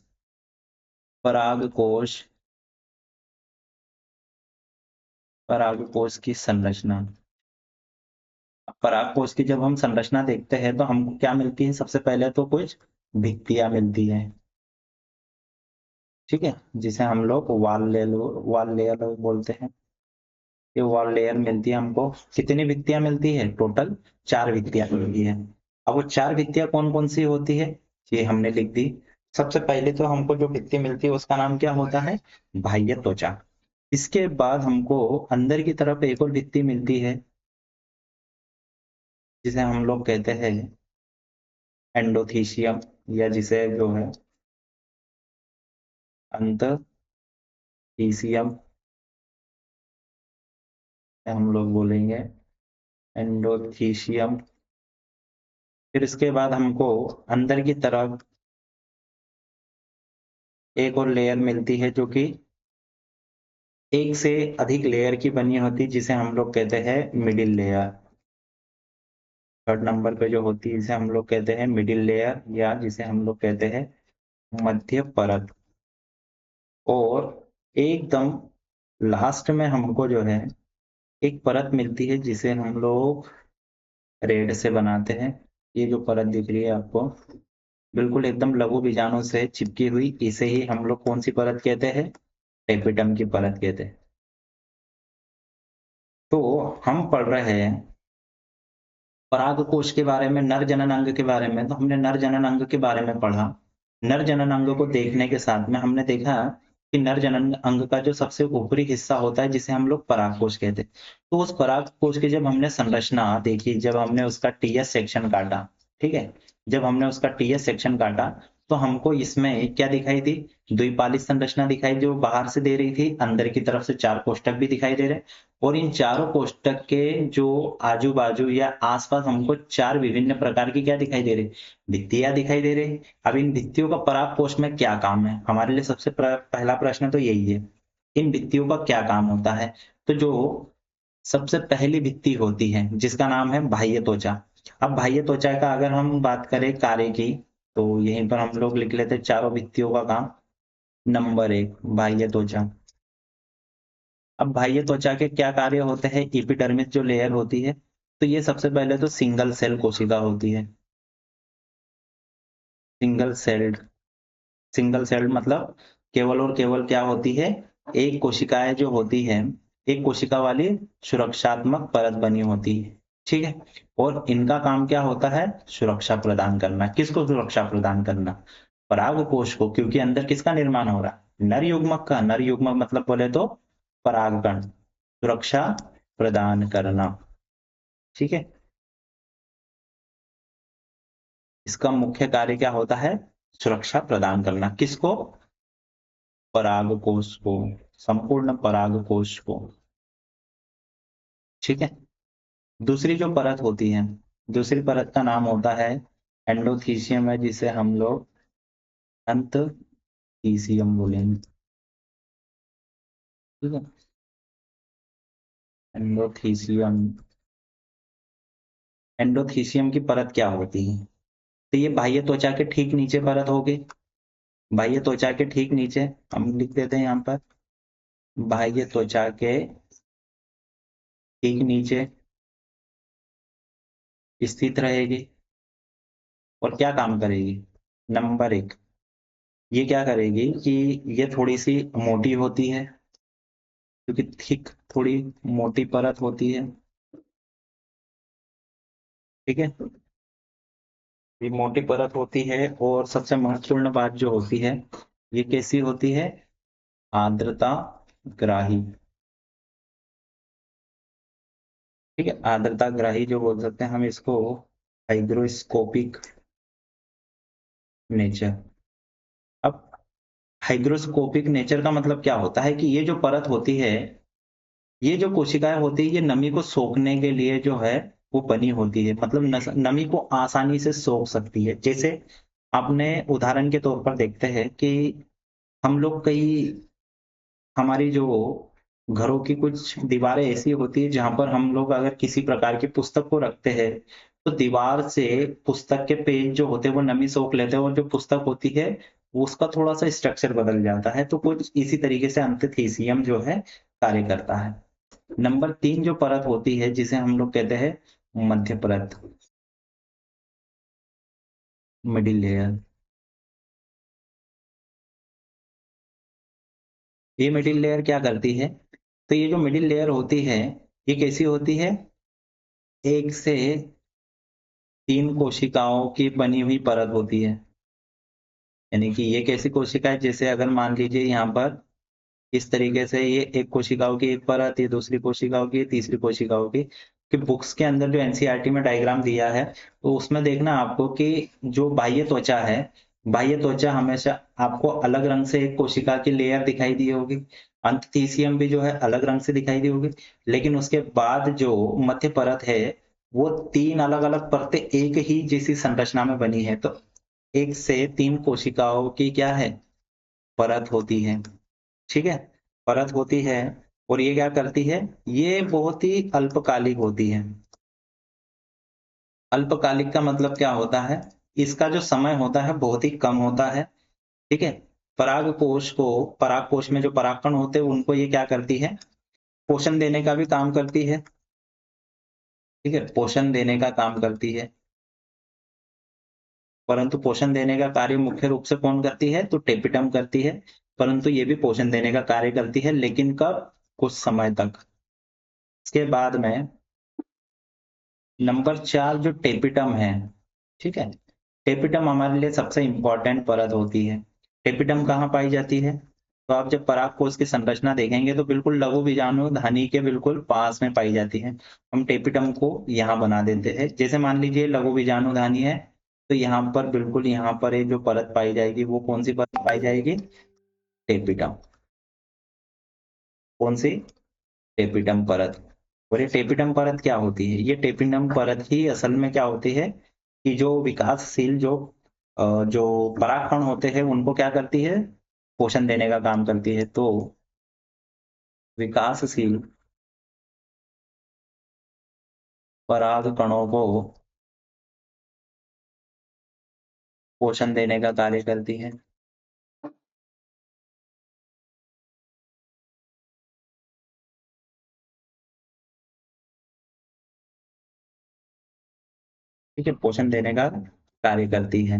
परागकोश, परागकोश की संरचना। परागकोश की जब हम संरचना देखते हैं तो हमको क्या मिलती है? सबसे पहले तो कुछ भित्तियां मिलती है, ठीक है, जिसे हम लोग वॉल लेयर बोलते हैं। ये वॉल लेयर मिलती है हमको। कितनी भित्तियां मिलती है? टोटल 4 भित्तियां मिलती है। अब वो 4 भित्तियां कौन कौन सी होती है, ये हमने लिख दी। सबसे पहले तो हमको जो भित्ति मिलती है उसका नाम क्या होता है? बाह्य त्वचा। इसके बाद हमको अंदर की तरफ एक और भित्ति मिलती है, जिसे हम लोग कहते हैं एंडोथीशियम, या जिसे जो है अंतःईसियम हम लोग बोलेंगे, एंडोथीशियम। फिर इसके बाद हमको अंदर की तरफ एक और लेयर मिलती है, जो कि एक से अधिक लेयर की बनी होती है, जिसे हम लोग कहते हैं मिडिल लेयर। थर्ड नंबर पे जो होती है इसे हम लोग कहते हैं मिडिल लेयर, या जिसे हम लोग कहते हैं मध्य परत। और एकदम लास्ट में हमको जो है एक परत मिलती है, जिसे हम लोग रेड से बनाते हैं। ये जो परत दिख रही है आपको, बिल्कुल एकदम लघु बीजाणु से चिपकी हुई, इसे ही हम लोग कौन सी परत कहते हैं? एपिडर्म की परत कहते हैं। तो हम पढ़ रहे हैं परागकोश के बारे में, नर जनन अंग के बारे में। तो हमने नर जनन अंग के बारे में पढ़ा। नर जनन अंग को देखने के साथ में हमने देखा कि नर जनन अंग का जो सबसे ऊपरी हिस्सा होता है, जिसे हम लोग परागकोश कहते हैं। तो उस परागकोश की जब हमने संरचना देखी, जब हमने उसका टीएस सेक्शन काटा, ठीक है, जब हमने उसका टीएस सेक्शन काटा, तो हमको इसमें क्या दिखाई दी? द्विपाली संरचना दिखाई, जो बाहर से दे रही थी। अंदर की तरफ से 4 कोष्टक भी दिखाई दे रहे, और इन चारों कोष्टक के जो आजू बाजू या आसपास हमको 4 विभिन्न प्रकार की क्या दिखाई दे रही? भित्तियां दिखाई दे रही। अब इन भित्तियों का परागकोश में क्या काम है? हमारे लिए सबसे पहला प्रश्न तो यही है, इन भित्तियों का क्या काम होता है? तो जो सबसे पहली भित्ति होती है, जिसका नाम है बाह्य त्वचा। अब बाह्य त्वचा का अगर हम बात करें कार्य की, तो यहीं पर हम लोग लिख लेते हैं चारों भित्तियों का काम। नंबर 1, बाह्य त्वचा। अब बाह्य त्वचा के क्या कार्य होते हैं? एपिडर्मिस जो लेयर होती है, तो ये सबसे पहले तो सिंगल सेल कोशिका होती है। सिंगल सेल्ड, सिंगल सेल्ड मतलब केवल और केवल क्या होती है? एक कोशिकाएं जो होती है, एक कोशिका वाली सुरक्षात्मक परत बनी होती है, ठीक है। और इनका काम क्या होता है? सुरक्षा प्रदान करना। किसको सुरक्षा प्रदान करना? परागकोश को, क्योंकि अंदर किसका निर्माण हो रहा है? नर युग्मक का। नर युग्मक मतलब बोले तो परागकण, सुरक्षा प्रदान करना, ठीक है। इसका मुख्य कार्य क्या होता है? सुरक्षा प्रदान करना। किसको? परागकोश को, संपूर्ण परागकोश को, ठीक है। दूसरी जो परत होती है, दूसरी परत का नाम होता है एंडोथीसियम, है जिसे हम लोग अंतःईसियम बोलेंगे, ठीक है। एंडोथीसियम, एंडोथीसियम की परत क्या होती है? तो ये बाह्य त्वचा के ठीक नीचे परत होगी। बाह्य त्वचा के ठीक नीचे हम लिख देते हैं यहाँ पर, बाह्य त्वचा के ठीक नीचे स्थित रहेगी। और क्या काम करेगी? नंबर 1, ये क्या करेगी कि ये थोड़ी सी मोटी होती है, क्योंकि थिक, थोड़ी मोटी परत होती है, ठीक है। ये मोटी परत होती है, और सबसे महत्वपूर्ण बात जो होती है, ये कैसी होती है? आर्द्रता ग्राही, ठीक है। आर्द्रता ग्राही जो बोल सकते हैं हम इसको, हाइग्रोस्कोपिक नेचर। अब हाइग्रोस्कोपिक नेचर का मतलब क्या होता है? कि ये जो परत होती है, ये जो कोशिकाएं होती है, ये नमी को सोखने के लिए जो है वो बनी होती है। मतलब नमी को आसानी से सोख सकती है। जैसे आपने उदाहरण के तौर पर देखते हैं कि हम लोग कई, हमारी जो घरों की कुछ दीवारें ऐसी होती है, जहां पर हम लोग अगर किसी प्रकार की पुस्तक को रखते हैं, तो दीवार से पुस्तक के पेज जो होते हैं वो नमी सोख लेते हैं और जो पुस्तक होती है वो उसका थोड़ा सा स्ट्रक्चर बदल जाता है। तो कुछ इसी तरीके से अंतःथीसियम जो है कार्य करता है। नंबर 3 जो परत होती है जिसे हम लोग कहते हैं मध्य परत, मिडिल लेयर। ये मिडिल लेयर क्या करती है? तो ये जो मिडिल लेयर होती है ये कैसी होती है? एक से 3 कोशिकाओं की बनी हुई परत होती है। यानी कि ये कैसी कोशिका है, जैसे अगर मान लीजिए यहाँ पर इस तरीके से ये एक कोशिकाओं की एक परत, ये दूसरी कोशिकाओं की, तीसरी कोशिकाओं की। कि बुक्स के अंदर जो एनसीईआरटी में डायग्राम दिया है तो उसमें देखना आपको कि जो बाह्य त्वचा है, बाह्य त्वचा हमेशा आपको अलग रंग से एक कोशिका की लेयर दिखाई दी होगी, अंतःथीसियम भी जो है अलग रंग से दिखाई दी होगी। लेकिन उसके बाद जो मध्य परत है वो 3 अलग अलग परतें एक ही जैसी संरचना में बनी है। तो 1 से 3 कोशिकाओं की क्या है? परत होती है। ठीक है, परत होती है। और ये क्या करती है? ये बहुत ही अल्पकालिक होती है। अल्पकालिक का मतलब क्या होता है? इसका जो समय होता है बहुत ही कम होता है। ठीक है, पराग कोश में जो परागकण होते हैं उनको ये क्या करती है? पोषण देने का भी काम करती है। ठीक है, पोषण देने का काम करती है। परंतु पोषण देने का कार्य मुख्य रूप से कौन करती है? तो टेपिटम करती है। परंतु ये भी पोषण देने का कार्य करती है, लेकिन कब? कुछ समय तक। इसके बाद में नंबर 4 जो टेपिटम है। ठीक है, टेपिटम हमारे लिए सबसे इंपॉर्टेंट परत होती है। टेपिटम कहाँ पाई जाती है? तो आप जब परागकोश की संरचना देखेंगे तो बिल्कुल लघु बीजाणु धानी के बिल्कुल पास में पाई जाती है। हम टेपिटम को यहाँ बना देते हैं। जैसे मान लीजिए लघु बीजाणु धानी है तो यहाँ पर बिल्कुल यहाँ पर एक जो परत पाई जाएगी वो कौन सी परत पाई जाएगी? टेपिटम। कौन सी? टेपिटम परत। और ये टेपिटम परत क्या होती है? ये टेपिटम परत ही असल में क्या होती है कि जो विकासशील जो परागकण होते हैं उनको क्या करती है? पोषण देने का काम करती है। तो विकासशील परागकणों को पोषण देने का कार्य करती है। ठीक है, पोषण देने का कार्य करती है।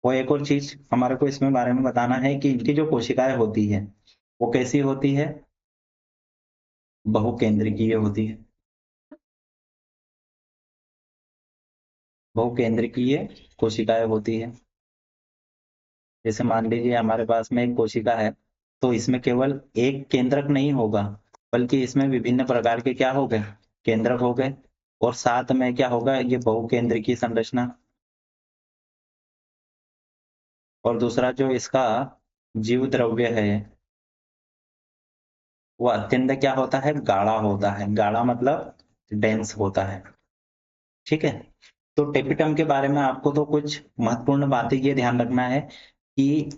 वो एक और चीज हमारे को इसमें बारे में बताना है कि इनकी जो कोशिकाएं होती है वो कैसी होती है? बहुकेंद्रकीय होती है। बहुकेंद्रकीय कोशिकाएं होती है। जैसे मान लीजिए हमारे पास में एक कोशिका है तो इसमें केवल एक केंद्रक नहीं होगा, बल्कि इसमें विभिन्न प्रकार के क्या हो गए? केंद्रक हो गए। और साथ में क्या होगा? ये बहुकेंद्रकीय संरचना। और दूसरा जो इसका जीव द्रव्य है वो अत्यंत क्या होता है? गाढ़ा होता है। गाढ़ा मतलब डेंस होता है। ठीक है, तो टेपिटम के बारे में आपको तो कुछ महत्वपूर्ण बातें ये ध्यान रखना है कि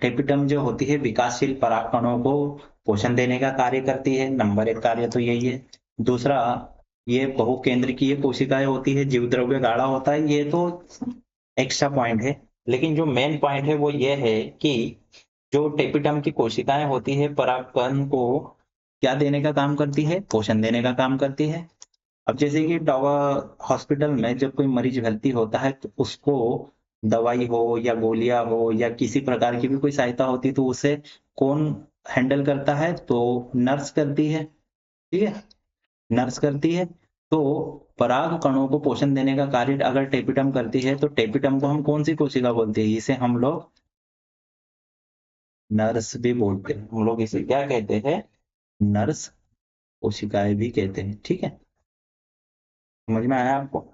टेपिटम जो होती है विकासशील परागकणों को पोषण देने का कार्य करती है। नंबर 1 कार्य तो यही है। दूसरा, ये बहुकेंद्रकीय कोशिकाएं होती है, जीव द्रव्य गाढ़ा होता है। ये तो एक्स्ट्रा पॉइंट है, लेकिन जो मेन पॉइंट है वो ये है कि जो टेपिटम की कोशिकाएं होती है परागकण को क्या देने का काम करती है? पोषण देने का काम करती है। अब जैसे कि दवा हॉस्पिटल में जब कोई मरीज भर्ती होता है तो उसको दवाई हो या गोलियां हो या किसी प्रकार की भी कोई सहायता होती तो उसे कौन हैंडल करता है? तो नर्स करती है। ठीक है, नर्स करती है। तो पराग कणों को पोषण देने का कार्य अगर टेपिटम करती है तो टेपिटम को हम कौन सी कोशिका बोलते हैं? इसे हम लोग नर्स भी बोलते हैं। हम लोग इसे क्या कहते हैं? नर्स कोशिकाएं भी कहते हैं। ठीक है, समझ में आया आपको?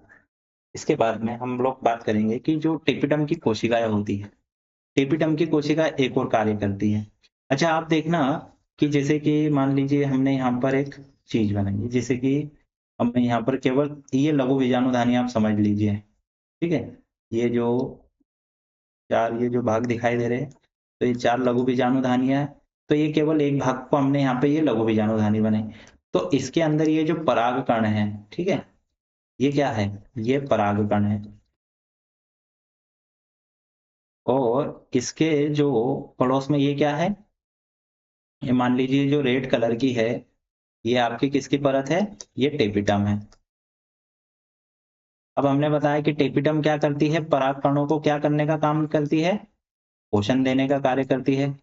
इसके बाद में हम लोग बात करेंगे कि जो टेपिटम की कोशिकाएं होती है, टेपिटम की कोशिका एक और कार्य करती है। अच्छा, आप देखना कि जैसे कि मान लीजिए हमने यहाँ पर एक चीज बनाई है, जैसे कि हमने यहाँ पर केवल ये लघु बीजाणुधानी आप समझ लीजिए। ठीक है, ये जो 4 ये जो भाग दिखाई दे रहे हैं तो ये 4 लघु बीजाणुधानियां है। तो ये केवल एक भाग को हमने यहाँ पे ये लघु बीजाणुधानी बनाई। तो इसके अंदर ये जो पराग कण है, ठीक है, ये क्या है? ये परागकण है। और इसके जो पड़ोस में ये क्या है? ये मान लीजिए जो रेड कलर की है, ये आपकी किसकी परत है? ये टेपिटम है। अब हमने बताया कि टेपिटम क्या करती है? परागकणों को क्या करने का काम करती है? पोषण देने का कार्य करती है।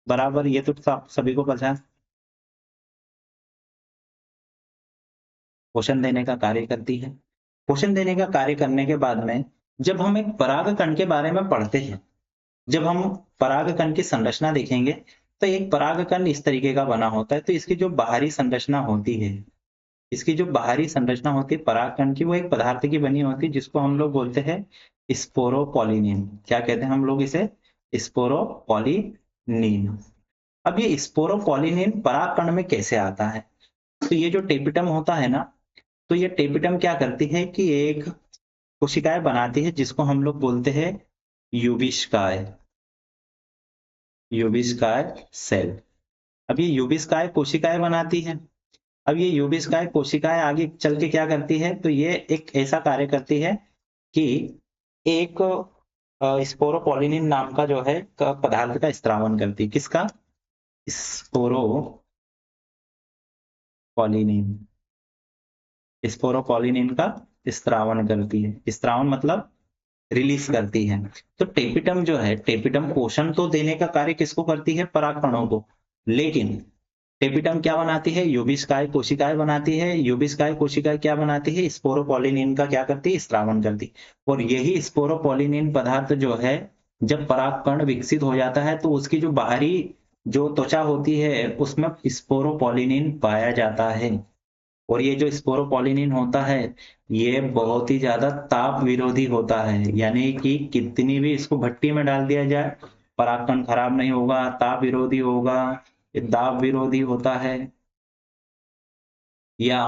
बराबर, ये तो सभी को पता है। पोषण देने का कार्य करती है। पोषण देने का कार्य करने के बाद में जब हम एक परागकण के बारे में पढ़ते हैं, जब हम परागकण की संरचना देखेंगे, तो एक परागकण इस तरीके का बना होता है। तो इसकी जो बाहरी संरचना होती है, इसकी जो बाहरी संरचना होती है परागकण की, वो एक पदार्थ की बनी होती है जिसको हम लोग बोलते हैं स्पोरोपोलिनिन। क्या कहते हैं हम लोग इसे? स्पोरोपोलिनिन। अब ये स्पोरोपोलिनिन परागकण में कैसे आता है? तो ये जो टेपिटम होता है ना, तो ये टेपिटम क्या करती है कि एक कोशिकाएं बनाती है जिसको हम लोग बोलते हैं यूबिस्काय। यूबिस्काय सेल। अब ये यूबिस्काय कोशिकाएं बनाती है। अब ये यूबिस्काय कोशिकाएं आगे चल के क्या करती है? तो ये एक ऐसा कार्य करती है कि एक स्पोरोपोलिनिन नाम का जो है पदार्थ का स्त्रावन करती है। किसका? स्पोरोपोलिनिन। स्पोरोपोलिनिन का स्त्रावन करती है। स्त्रावन मतलब रिलीज करती है। तो टेपिटम जो है, टेपिटम पोषण तो देने का कार्य किसको करती है? परागकणों को। लेकिन टेपिटम क्या बनाती है? यूबिस्काय कोशिकाएं बनाती है। यूबिस्काय कोशिकाएं क्या बनाती है? स्पोरोपोलिनिन का क्या करती है? स्त्रावन करती। और यही स्पोरोपोलिनिन पदार्थ जो है, जब परागकण विकसित हो जाता है तो उसकी जो बाहरी जो त्वचा होती है उसमें स्पोरोपोलिनिन पाया जाता है। और ये जो स्पोरोपोलिनिन होता है, ये बहुत ही ज्यादा ताप विरोधी होता है। यानी कि कितनी भी इसको भट्टी में डाल दिया जाए, परागकण खराब नहीं होगा, ताप विरोधी होगा, ये दाब विरोधी होता है। या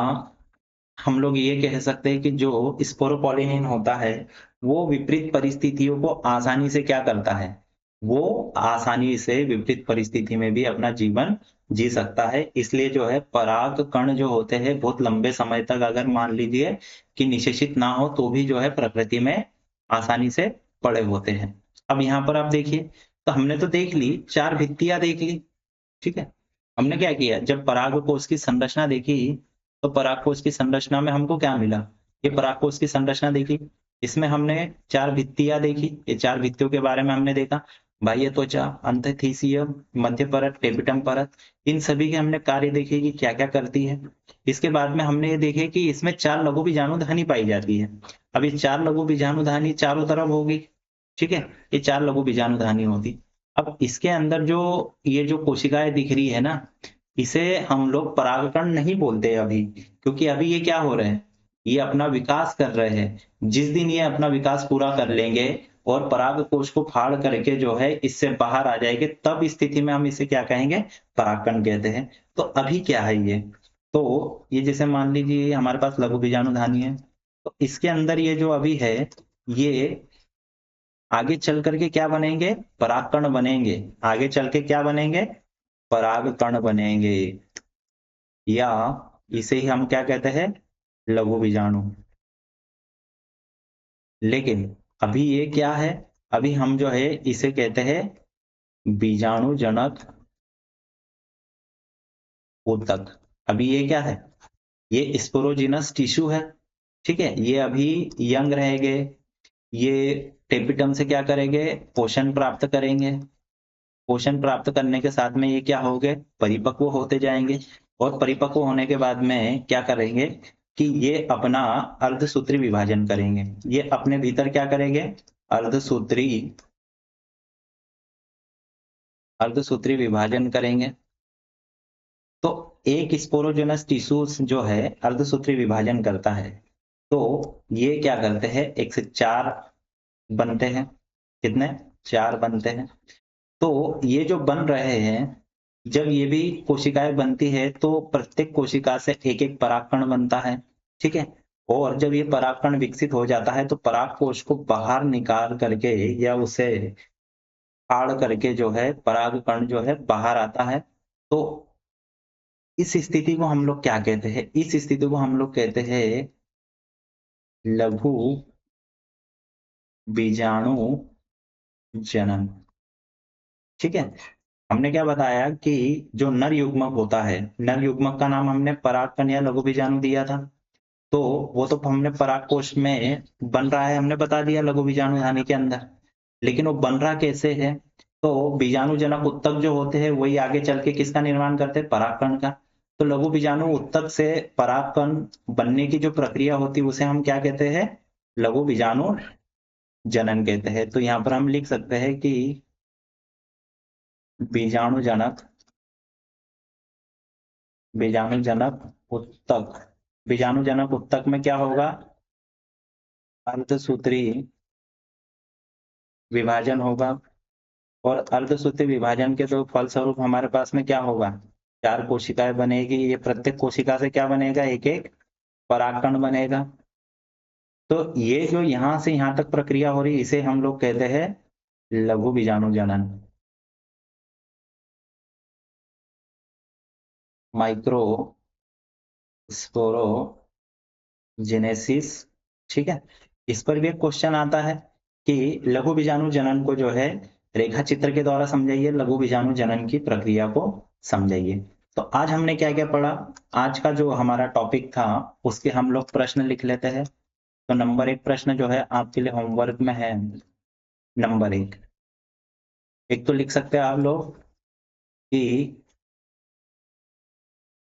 हम लोग ये कह सकते हैं कि जो स्पोरोपोलिनिन होता है, वो विपरीत परिस्थितियों को आसानी से क्या करता है? वो आसानी से विपरीत परिस्थिति में भी अपना जीवन जी सकता है। इसलिए जो है पराग कण जो होते हैं बहुत लंबे समय तक अगर मान लीजिए कि निषेचित ना हो तो भी जो है प्रकृति में आसानी से पड़े होते हैं। अब यहाँ पर आप देखिए, तो हमने तो देख ली, चार भित्तियां देख ली, ठीक है। हमने क्या किया? जब पराग कोश की संरचना देखी, तो पराग कोश की संरचना में हमको क्या मिला? ये पराग कोश की संरचना देखी, इसमें हमने चार भित्तियां देखी। ये चार भित्तियों के बारे में हमने देखा, बाह्य त्वचा, अंतःथिसीय, मध्य परत, टेपिटम परत। इन सभी के हमने कार्य देखे कि क्या क्या करती है। इसके बाद में हमने ये देखे कि इसमें चार लघु बीजाणुधानी पाई जाती है। अब ये चार लघु बीजाणुधानी चारों तरफ होगी, ठीक है। ये चार लघु बीजाणुधानी होती। अब इसके अंदर जो ये जो कोशिकाएं दिख रही है ना, इसे हम लोग परागकण नहीं बोलते अभी, क्योंकि अभी ये क्या हो रहे हैं? ये अपना विकास कर रहे हैं। जिस दिन ये अपना विकास पूरा कर लेंगे और पराग कोश को फाड़ करके जो है इससे बाहर आ जाएंगे, तब स्थिति में हम इसे क्या कहेंगे? परागकण कहते हैं। तो अभी क्या है ये? तो ये जैसे मान लीजिए हमारे पास लघु बीजाणुधानी है, तो इसके अंदर ये जो अभी है, ये आगे चल करके क्या बनेंगे? परागकण बनेंगे। आगे चल के क्या बनेंगे? परागकण बनेंगे। या इसे ही हम क्या कहते हैं? लघु बीजाणु। लेकिन अभी ये क्या है? अभी हम जो है इसे कहते हैं बीजाणु जनक ऊतक। अभी ये क्या है? ये स्पोरोजिनस टिश्यू है, ठीक है। ये अभी यंग रहेंगे। ये टेपिटम से क्या करेंगे? पोषण प्राप्त करेंगे। पोषण प्राप्त करने के साथ में ये क्या हो गए? परिपक्व होते जाएंगे। और परिपक्व होने के बाद में क्या करेंगे कि ये अपना अर्धसूत्री विभाजन करेंगे। ये अपने भीतर क्या करेंगे? अर्धसूत्री अर्धसूत्री विभाजन करेंगे। तो एक स्पोरोजेनस टिश्यू जो है अर्धसूत्री विभाजन करता है, तो ये क्या करते हैं? एक से चार बनते हैं। कितने? चार बनते हैं। तो ये जो बन रहे हैं, जब ये भी कोशिकाएं बनती है तो प्रत्येक कोशिका से एक एक परागकण बनता है, ठीक है। और जब ये परागकण विकसित हो जाता है तो पराग कोश को बाहर निकाल करके या उसे फाड़ करके जो है परागकण जो है बाहर आता है। तो इस स्थिति को हम लोग क्या कहते हैं? इस स्थिति को हम लोग कहते हैं लघु बीजाणु जनन। ठीक है। हमने क्या बताया कि जो नर युग्मक होता है, नर युग्मक का नाम हमने परागकण या लघु बीजाणु दिया था। तो वो तो हमने पराग कोश में बन रहा है, हमने बता दिया लघु बीजाणु यानी के अंदर। लेकिन वो बन रहा कैसे है? तो बीजाणु जनक उत्तक जो होते हैं वही आगे चल के किसका निर्माण करते हैं? परागकण का। तो लघु बीजाणु उत्तक से परागकण बनने की जो प्रक्रिया होती है उसे हम क्या कहते हैं? लघु बीजाणु जनन कहते हैं। तो यहाँ पर हम लिख सकते हैं कि बीजाणु जनक उत्तक, बीजाणु जनक उत्तक में क्या होगा? अर्धसूत्री विभाजन होगा। और अर्धसूत्री विभाजन के तो फलस्वरूप हमारे पास में क्या होगा? 4 कोशिकाएं बनेगी। ये प्रत्येक कोशिका से क्या बनेगा? एक एक परागकण बनेगा। तो ये जो यहां से यहां तक प्रक्रिया हो रही है इसे हम लोग कहते हैं लघु बीजाणु जनन, माइक्रो स्पोरोजेनेसिस। ठीक है। इस पर भी एक क्वेश्चन आता है कि लघु बीजाणु जनन को जो है रेखा चित्र के द्वारा समझाइए, लघु बीजाणु जनन की प्रक्रिया को समझाइए। तो आज हमने क्या क्या पढ़ा? आज का जो हमारा टॉपिक था उसके हम लोग प्रश्न लिख लेते हैं। तो नंबर 1 प्रश्न जो है आपके लिए होमवर्क में है। नंबर 1, एक तो लिख सकते हैं आप लोग कि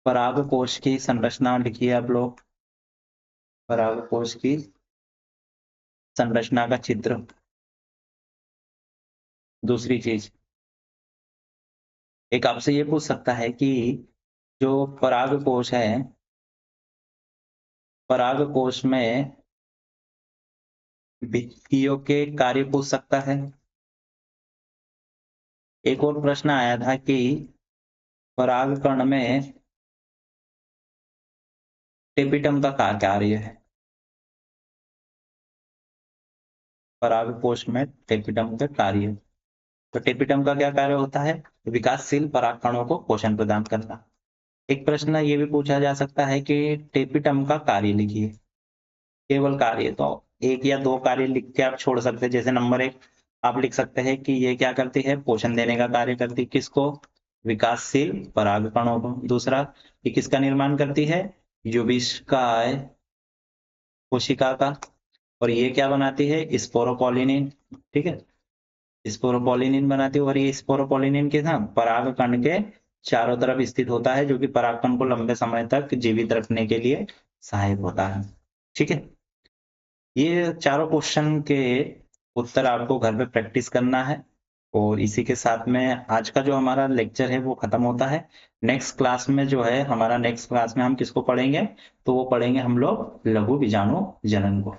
परागकोश की संरचना लिखिए आप लोग, परागकोश की संरचना का चित्र। दूसरी चीज, एक आपसे ये पूछ सकता है कि जो परागकोश है, परागकोश में भित्तियों के कार्य पूछ सकता है। एक और प्रश्न आया था कि परागकण में टेपिटम का क्या कार्य है? परागकोश में टेपिटम का कार्य, तो टेपिटम का क्या कार्य होता है? विकासशील परागकणों को पोषण प्रदान करना। एक प्रश्न ये भी पूछा जा सकता है कि टेपिटम का कार्य लिखिए। केवल कार्य तो एक या दो कार्य लिख के आप छोड़ सकते हैं। जैसे नंबर 1 आप लिख सकते हैं कि ये क्या करती है? पोषण देने का कार्य करती है। किसको? विकासशील परागकणों को। दूसरा, ये किसका निर्माण करती है? युविष्काय कोशिका का। और ये क्या बनाती है? स्पोरोपोलिनिन। ठीक है, स्पोरोपोलिनिन बनाती है। और ये स्पोरोपोलिनिन के साथ परागकण के चारों तरफ स्थित होता है, जो कि परागकण को लंबे समय तक जीवित रखने के लिए सहायक होता है। ठीक है, ये चारों क्वेश्चन के उत्तर आपको घर पे प्रैक्टिस करना है। और इसी के साथ में आज का जो हमारा लेक्चर है वो खत्म होता है। नेक्स्ट क्लास में जो है हमारा, नेक्स्ट क्लास में हम किसको पढ़ेंगे? तो वो पढ़ेंगे हम लोग लघु बीजाणु जनन को।